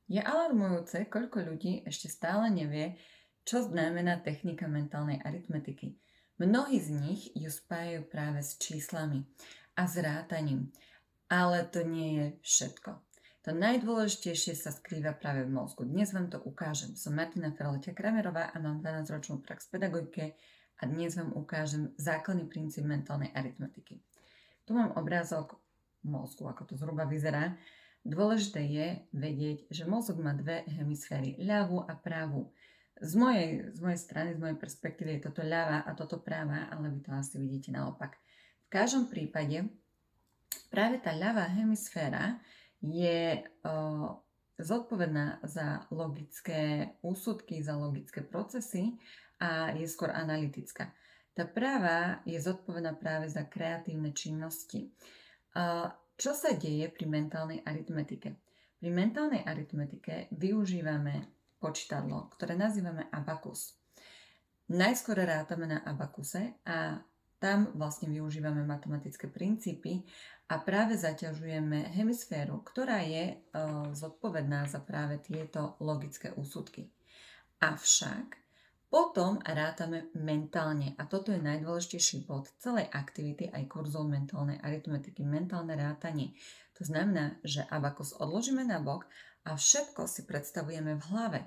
Je alarmujúce, koľko ľudí ešte stále nevie, čo znamená technika mentálnej aritmetiky. Mnohí z nich ju spájajú práve s číslami a s rátaním, ale to nie je všetko. To najdôležitejšie sa skrýva práve v mozgu. Dnes vám to ukážem. Som Martina Ferletia-Kramerová a mám 12-ročnú prax v pedagogike a dnes vám ukážem základný princíp mentálnej aritmetiky. Tu mám obrázok mozgu, ako to zhruba vyzerá. Dôležité je vedieť, že mozog má dve hemisféry, ľavú a pravú. Z mojej strany, z mojej perspektívy je toto ľavá a toto pravá, ale vy to asi vidíte naopak. V každom prípade práve tá ľavá hemisféra je zodpovedná za logické úsudky, za logické procesy a je skôr analytická. Tá práva je zodpovedná práve za kreatívne činnosti. Čo sa deje pri mentálnej aritmetike? Pri mentálnej aritmetike využívame počítadlo, ktoré nazývame abakus. Najskôr rátame na abakuse a tam vlastne využívame matematické princípy a práve zaťažujeme hemisféru, ktorá je zodpovedná za práve tieto logické úsudky. Avšak potom rátame mentálne a toto je najdôležitejší bod celej aktivity aj kurzov mentálnej aritmetiky, mentálne rátanie. To znamená, že abakus odložíme na bok a všetko si predstavujeme v hlave.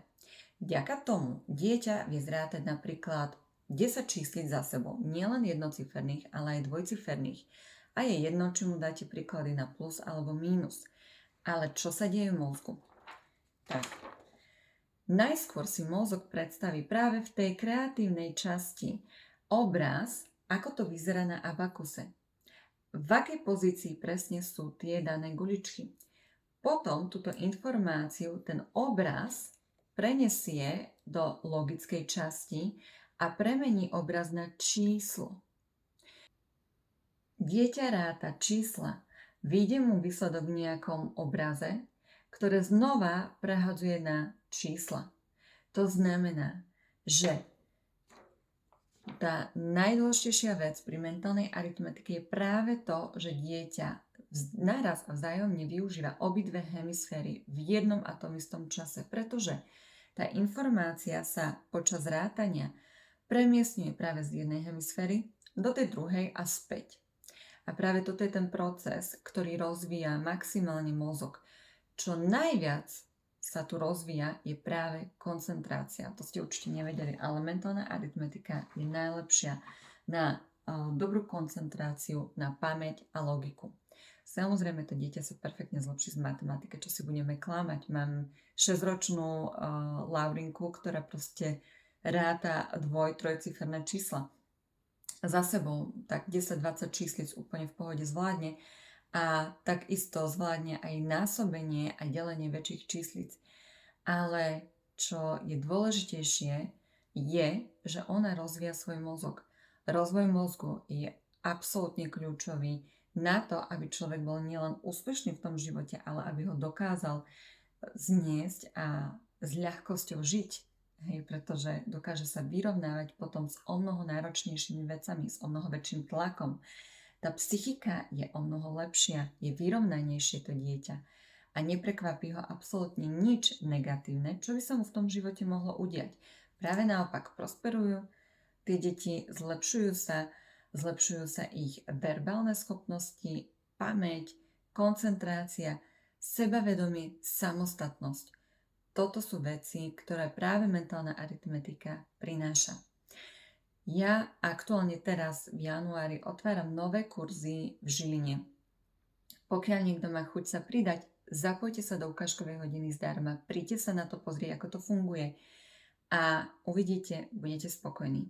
Vďaka tomu dieťa vie zrátať napríklad 10 číslic za sebou, nielen jednociferných, ale aj dvojciferných. A je jedno, či mu dáte príklady na plus alebo mínus. Ale čo sa deje v mozgu? Tak. Najskôr si mozog predstaví práve v tej kreatívnej časti obraz, ako to vyzerá na abakuse. V akej pozícii presne sú tie dané guličky. Potom túto informáciu, ten obraz prenesie do logickej časti a premení obraz na číslo. Dieťa ráta čísla, vyjde mu výsledok v nejakom obraze, ktoré znova prehadzuje na čísla. To znamená, že tá najdôležitejšia vec pri mentálnej aritmetike je práve to, že dieťa naraz a vzájomne využíva obidve hemisféry v jednom a tom istom čase, pretože tá informácia sa počas rátania premiestňuje práve z jednej hemisféry do tej druhej a späť. A práve toto je ten proces, ktorý rozvíja maximálne mozog. Čo najviac sa tu rozvíja, je práve koncentrácia. To ste určite nevedeli, ale mentálna aritmetika je najlepšia na dobrú koncentráciu, na pamäť a logiku. Samozrejme, to dieťa sa perfektne zlepší z matematiky, čo si budeme klamať. Mám 6-ročnú Laurinku, ktorá proste ráta trojciferné čísla za sebou, tak 10-20 číslic úplne v pohode zvládne a takisto zvládne aj násobenie a delenie väčších číslic. Ale čo je dôležitejšie, je, že ona rozvíja svoj mozog. Rozvoj mozgu je absolútne kľúčový na to, aby človek bol nielen úspešný v tom živote, ale aby ho dokázal zniesť a s ľahkosťou žiť. Hej, pretože dokáže sa vyrovnávať potom s omnoho náročnejšími vecami, s omnoho väčším tlakom. Tá psychika je omnoho lepšia, je vyrovnanejšie to dieťa a neprekvapí ho absolútne nič negatívne, čo by sa mu v tom živote mohlo udiať. Práve naopak prosperujú tie deti, zlepšujú sa ich verbálne schopnosti, pamäť, koncentrácia, sebavedomie, samostatnosť. Toto sú veci, ktoré práve mentálna aritmetika prináša. Ja aktuálne teraz v januári otváram nové kurzy v Žiline. Pokiaľ niekto má chuť sa pridať, zapojte sa do ukážkovej hodiny zdarma, príďte sa na to pozrieť, ako to funguje a uvidíte, budete spokojní.